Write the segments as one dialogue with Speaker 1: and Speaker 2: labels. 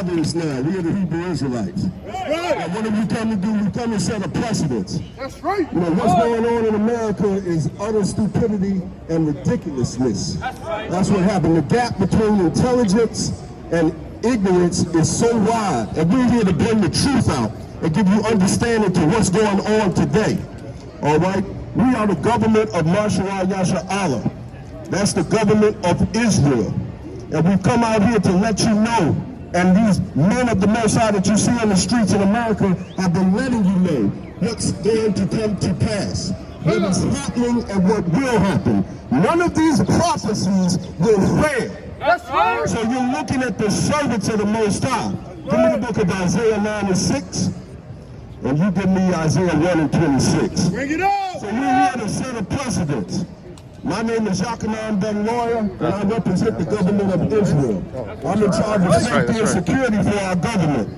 Speaker 1: fathers now. We are the Hebrew Israelites.
Speaker 2: That's right.
Speaker 1: And what have we come to do? We come to set a precedence.
Speaker 2: That's right.
Speaker 1: You know, what's going on in America is utter stupidity and ridiculousness.
Speaker 2: That's right.
Speaker 1: That's what happened. The gap between intelligence and ignorance is so wide. And we're here to bring the truth out and give you understanding to what's going on today. All right? We are the government of Marshal Yachanon. That's the government of Israel. And we've come out here to let you know, and these men of the Most High that you see on the streets in America have been letting you know what's going to come to pass, what is happening and what will happen. None of these prophecies will fail.
Speaker 2: That's right.
Speaker 1: So you're looking at the servants of the Most High. Give me the book of Isaiah 9:6, and you give me Isaiah 1:26.
Speaker 2: Bring it up.
Speaker 1: So we're here to set a precedent. My name is Yachanon, lawyer, and I represent the government of Israel. I'm in charge of safety and security for our government.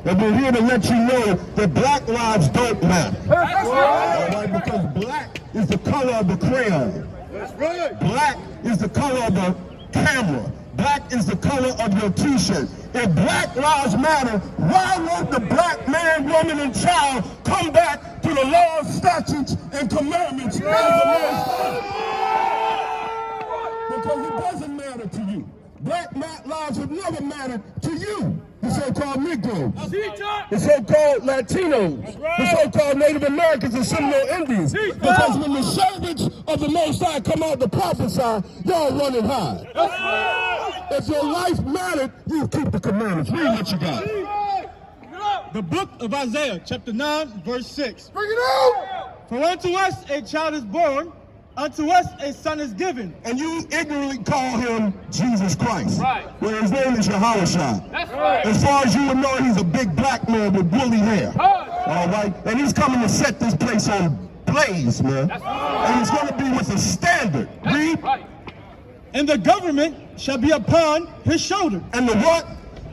Speaker 1: And we're here to let you know that black lives don't matter.
Speaker 2: That's right.
Speaker 1: All right, because black is the color of the crayon.
Speaker 2: That's right.
Speaker 1: Black is the color of the camera. Black is the color of your t-shirt. If black lives matter, why won't the black man, woman, and child come back to the laws, statutes, and commandments of the Most High? Because it doesn't matter to you. Black lives have never mattered to you, the so-called Negroes, the so-called Latinos, the so-called Native Americans and Seminole Indians. Because when the servants of the Most High come out to prophesy, y'all running high. If your life mattered, you keep the commandments. Read what you got.
Speaker 3: The book of Isaiah, chapter 9, verse 6.
Speaker 2: Bring it out.
Speaker 3: For unto us a child is born, unto us a son is given.
Speaker 1: And you ignorantly call him Jesus Christ.
Speaker 2: Right.
Speaker 1: Well, his name is Yahushua.
Speaker 2: That's right.
Speaker 1: As far as you would know, he's a big black man with woolly hair. All right? And he's coming to set this place on blaze, man.
Speaker 2: That's right.
Speaker 1: And it's going to be with a standard. Read.
Speaker 2: Right.
Speaker 3: And the government shall be upon his shoulder.
Speaker 1: And the what?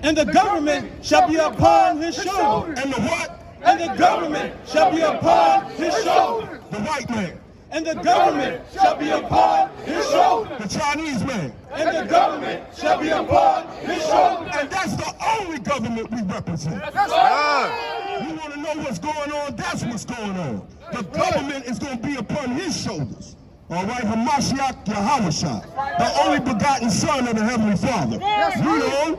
Speaker 3: And the government shall be upon his shoulder.
Speaker 1: And the what?
Speaker 3: And the government shall be upon his shoulder.
Speaker 1: The white man.
Speaker 3: And the government shall be upon his shoulder.
Speaker 1: The Chinese man.
Speaker 3: And the government shall be upon his shoulder.
Speaker 1: And that's the only government we represent.
Speaker 2: That's right.
Speaker 1: You want to know what's going on? That's what's going on. The government is going to be upon his shoulders. All right, Hamashiach Yahushua, the only begotten Son of the Heavenly Father. Read on.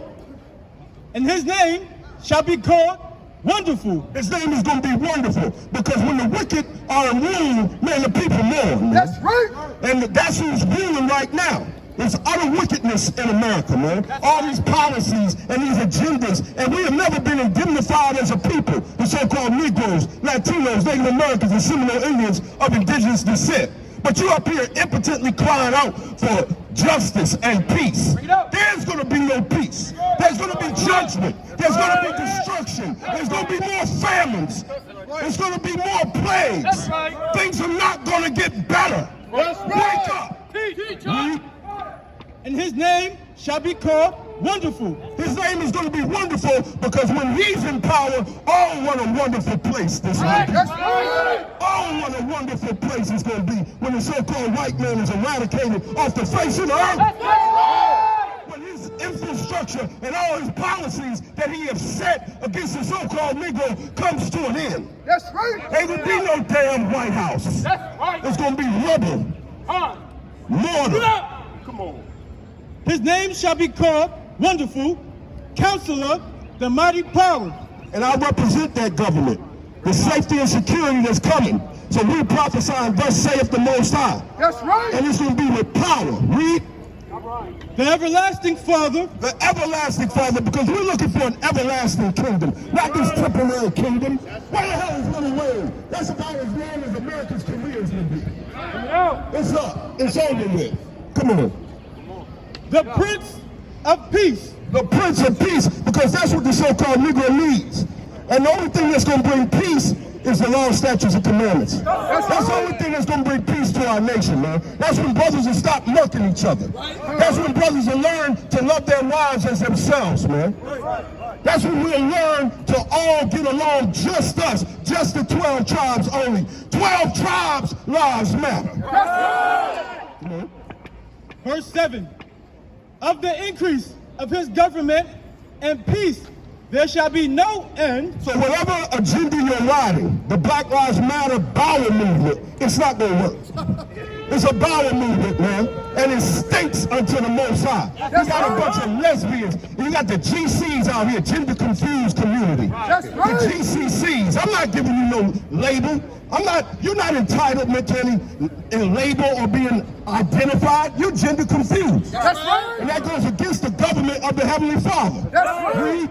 Speaker 3: And his name shall be called Wonderful.
Speaker 1: His name is going to be wonderful, because when the wicked are in rule, man, the people mourn.
Speaker 2: That's right.
Speaker 1: And that's who's ruling right now. There's utter wickedness in America, man. All these policies and these agendas, and we have never been indemnified as a people, the so-called Negroes, Latinos, Native Americans, and Seminole Indians of indigenous descent. But you up here impotently crying out for justice and peace. There's going to be no peace. There's going to be judgment. There's going to be destruction. There's going to be more famines. There's going to be more plagues. Things are not going to get better. Wake up. Read.
Speaker 3: And his name shall be called Wonderful.
Speaker 1: His name is going to be wonderful, because when he's in power, all what a wonderful place this will be.
Speaker 2: That's right.
Speaker 1: Oh, what a wonderful place it's going to be when the so-called white man is eradicated off the face of the earth. When his infrastructure and all his policies that he has set against the so-called Negro comes to an end.
Speaker 2: That's right.
Speaker 1: There will be no damn White House.
Speaker 2: That's right.
Speaker 1: It's going to be rubble, mortar.
Speaker 2: Come on.
Speaker 3: His name shall be called Wonderful, Counselor, the Mighty Power.
Speaker 1: And I represent that government, the safety and security that's coming. So we prophesying, thus saith the Most High.
Speaker 2: That's right.
Speaker 1: And it's going to be with power. Read.
Speaker 3: The everlasting Father.
Speaker 1: The everlasting Father, because we're looking for an everlasting kingdom, not this temporary kingdom. Where the hell is Little Wayne? That's about as long as America's career is going to be. It's up. It's over with. Come on.
Speaker 3: The Prince of Peace.
Speaker 1: The Prince of Peace, because that's what the so-called Negro needs. And the only thing that's going to bring peace is the law, statutes, and commandments. That's the only thing that's going to bring peace to our nation, man. That's when brothers will stop murking each other. That's when brothers will learn to love their wives as themselves, man. That's when we'll learn to all get along, just us, just the 12 tribes only. 12 tribes, lives matter.
Speaker 3: Verse 7. Of the increase of his government and peace there shall be no end.
Speaker 1: So whatever agenda you're riding, the Black Lives Matter bowel movement, it's not going to work. It's a bowel movement, man, and it stinks unto the Most High. You got a bunch of lesbians, and you got the GCs out here, gender confused community.
Speaker 2: That's right.
Speaker 1: The GCCs. I'm not giving you no label. You're not entitled to any label or being identified. You're gender confused.
Speaker 2: That's right.
Speaker 1: And that goes against the government of the Heavenly Father.
Speaker 2: That's right.
Speaker 1: Read.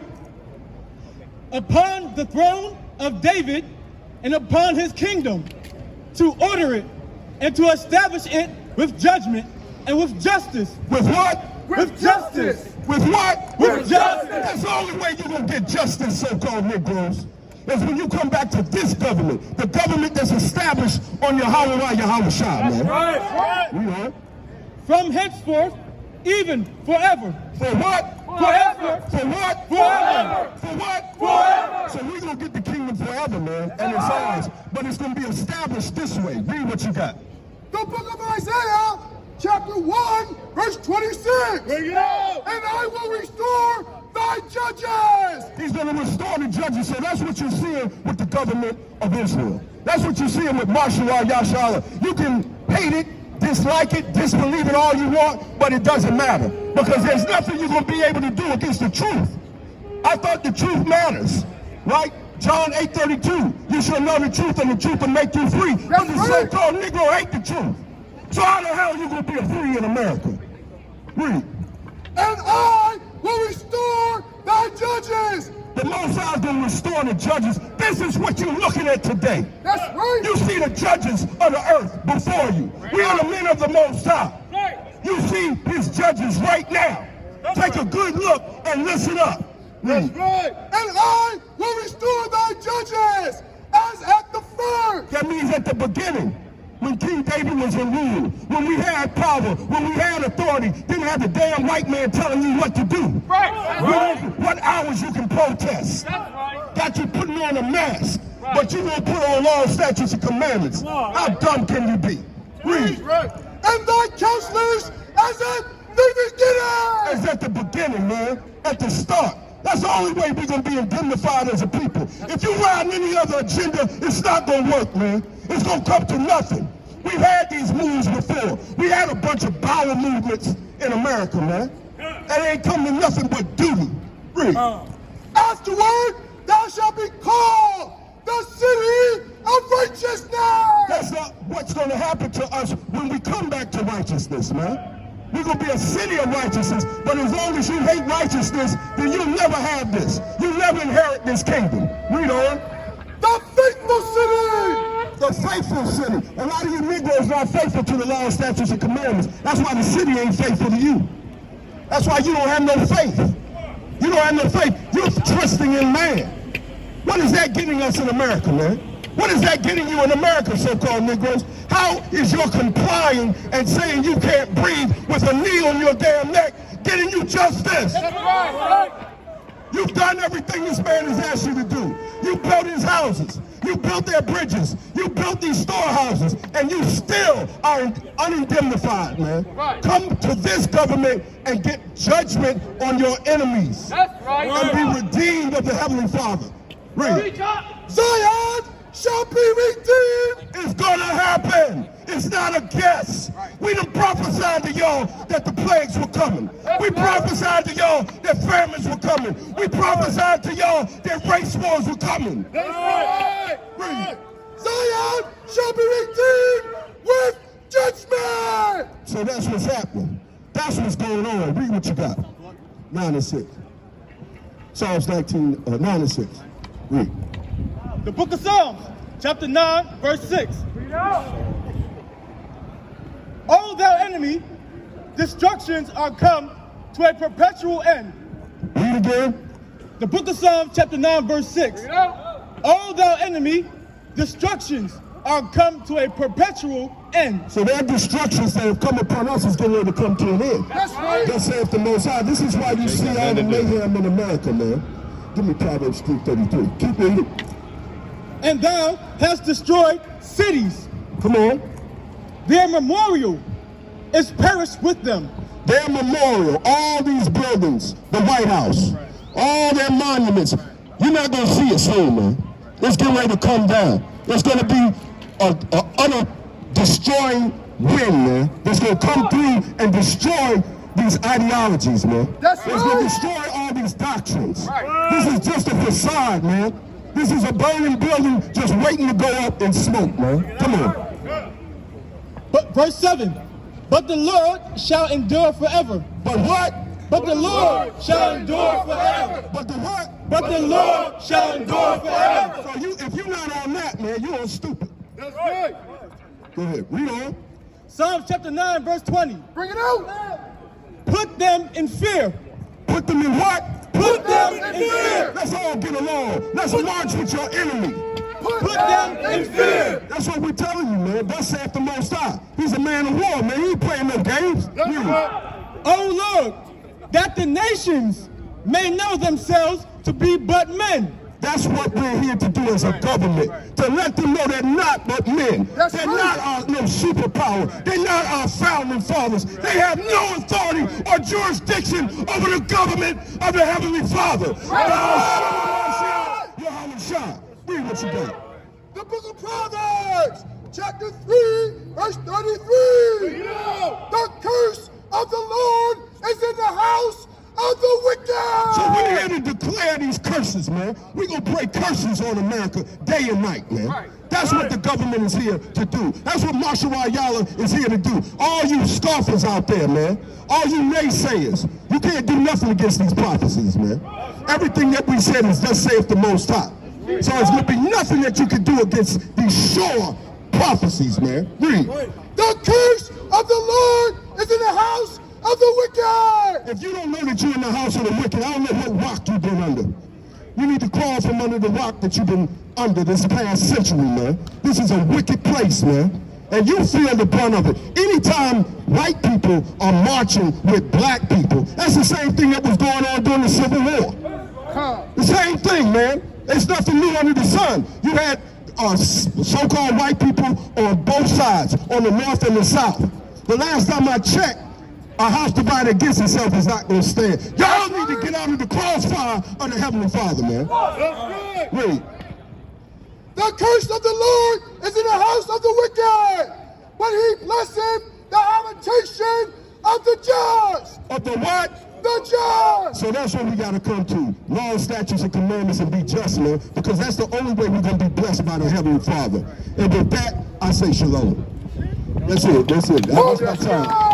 Speaker 3: Upon the throne of David and upon his kingdom, to order it and to establish it with judgment and with justice.
Speaker 1: With what?
Speaker 2: With justice.
Speaker 1: With what?
Speaker 3: With justice.
Speaker 1: That's the only way you're going to get justice, so-called Negroes, is when you come back to this government, the government that's established on Yahweh Yahawashi, man.
Speaker 2: Right.
Speaker 1: You know?
Speaker 3: From henceforth, even forever.
Speaker 1: For what?
Speaker 3: Forever.
Speaker 1: For what?
Speaker 3: Forever.
Speaker 1: For what?
Speaker 2: Forever.
Speaker 1: So we're going to get the kingdom forever, man, and it's ours. But it's going to be established this way. Read what you got.
Speaker 2: The book of Isaiah, chapter 1, verse 26. Bring it out. And I will restore thy judges.
Speaker 1: He's going to restore the judges. So that's what you're seeing with the government of Israel. That's what you're seeing with martial law, Yashala. You can hate it, dislike it, disbelieve it all you want, but it doesn't matter. Because there's nothing you're going to be able to do against the truth. I thought the truth matters, right? John 8:32, you shall know the truth and the truth will make you free. But the so-called Negro hate the truth. So how the hell are you going to be free in America? Read.
Speaker 2: And I will restore thy judges.
Speaker 1: The Most High is going to restore the judges. This is what you're looking at today.
Speaker 2: That's right.
Speaker 1: You see the judges of the earth before you. We are the men of the Most High. You see his judges right now. Take a good look and listen up.
Speaker 2: That's right. And I will restore thy judges as at the first.
Speaker 1: That means at the beginning, when King David was in rule, when we had power, when we had authority, didn't have the damn white man telling you what to do. What hours you can protest. Got you putting on a mask, but you won't put on laws, statutes, and commandments. How dumb can you be? Read.
Speaker 2: And thy counselors as at the beginning.
Speaker 1: As at the beginning, man. At the start. That's the only way we're going to be indemnified as a people. If you ride any other agenda, it's not going to work, man. It's going to come to nothing. We've had these moves before. We had a bunch of power movements in America, man. And it ain't come to nothing but duty. Read.
Speaker 2: Afterward, thou shalt be called the city of righteousness.
Speaker 1: That's not what's going to happen to us when we come back to righteousness, man. We're going to be a city of righteousness, but as long as you hate righteousness, then you'll never have this. You'll never inherit this kingdom. Read on.
Speaker 2: The faithful city.
Speaker 1: The faithful city. A lot of you Negroes not faithful to the law, statutes, and commandments. That's why the city ain't faithful to you. That's why you don't have no faith. You don't have no faith. You're trusting in man. What is that getting us in America, man? What is that getting you in America, so-called Negroes? How is your complying and saying you can't breathe with a knee on your damn neck getting you just this? You've done everything this man has asked you to do. You built his houses. You built their bridges. You built these storehouses. And you still are unindemnified, man. Come to this government and get judgment on your enemies. And be redeemed of the Heavenly Father. Read.
Speaker 2: Zion shall be redeemed.
Speaker 1: It's gonna happen. It's not a guess. We done prophesied to y'all that the plagues were coming. We prophesied to y'all that famines were coming. We prophesied to y'all that race wars were coming. Read.
Speaker 2: Zion shall be redeemed with judgment.
Speaker 1: So that's what's happening. That's what's going on. Read what you got. 9 and 6. Psalms 9 and 6. Read.
Speaker 3: The book of Psalms, chapter 9, verse 6. O thou enemy, destructions are come to a perpetual end.
Speaker 1: Read again.
Speaker 3: The book of Psalms, chapter 9, verse 6. O thou enemy, destructions are come to a perpetual end.
Speaker 1: So their destructions that have come upon us is getting ready to come to an end.
Speaker 2: That's right.
Speaker 1: Thus saith the Most High. This is why you see all the mayhem in America, man. Give me Proverbs 3:33. Keep reading.
Speaker 3: And thou hast destroyed cities.
Speaker 1: Come on.
Speaker 3: Their memorial is perished with them.
Speaker 1: Their memorial, all these buildings, the White House, all their monuments. You're not going to see it soon, man. It's getting ready to come down. There's going to be an utter destroying wind, man, that's going to come through and destroy these ideologies, man.
Speaker 2: That's
Speaker 1: It's going to
Speaker 2: right.
Speaker 1: destroy all these doctrines. This is just a facade, man. This is a burning building just waiting to go up in smoke, man. Come on.
Speaker 3: But verse 7, but the Lord shall endure forever.
Speaker 1: But what?
Speaker 3: But the Lord shall endure forever.
Speaker 1: But the what?
Speaker 3: But the Lord shall endure forever.
Speaker 1: So if you're not on that, man, you're on stupid.
Speaker 2: That's right.
Speaker 1: Go ahead, read on.
Speaker 3: Psalms chapter 9, verse 20.
Speaker 2: Bring it out.
Speaker 3: Put them in fear.
Speaker 1: Put them in what?
Speaker 3: Put them in fear.
Speaker 1: Let's all get along. Let's march with your enemy.
Speaker 3: Put them in fear.
Speaker 1: That's what we're telling you, man. Thus saith the Most High. He's a man of war, man. He ain't playing no games.
Speaker 3: O Lord, that the nations may know themselves to be but men.
Speaker 1: That's what we're here to do as a government. To let them know they're not but men.
Speaker 2: That's
Speaker 1: They're
Speaker 2: right.
Speaker 1: not our no superpower. They're not our founding fathers. They have no authority or jurisdiction over the government of the Heavenly Father. Yachanon, read what you got.
Speaker 2: The book of Proverbs, chapter 3, verse 33. The curse of the Lord is in the house of the wicked.
Speaker 1: So we're here to declare these curses, man. We're going to break curses on America day and night, man. That's what the government is here to do. That's what Marshall Ayala is here to do. All you scoffers out there, man. All you naysayers. You can't do nothing against these prophecies, man. Everything that we said is thus saith the Most High. So there's going to be nothing that you can do against these sure prophecies, man. Read.
Speaker 2: The curse of the Lord is in the house of the wicked.
Speaker 1: If you don't know that you're in the house of the wicked, I don't know what rock you've been under. You need to crawl from under the rock that you've been under this past century, man. This is a wicked place, man. And you feel the brunt of it. Anytime white people are marching with black people, that's the same thing that was going on during the Civil War. The same thing, man. There's nothing new under the sun. You had so-called white people on both sides, on the north and the south. The last time I checked, a house divided against itself is not going to stand. Y'all need to get out of the crossfire of the Heavenly Father, man. Read.
Speaker 2: The curse of the Lord is in the house of the wicked, but he blesseth the habitation of the just.
Speaker 1: Of the what?
Speaker 2: The just.
Speaker 1: So that's what we got to come to. Law, statutes, and commandments, and be just, man, because that's the only way we're going to be blessed by the Heavenly Father. And with that, I say shalom. That's it. That's it. That's my time.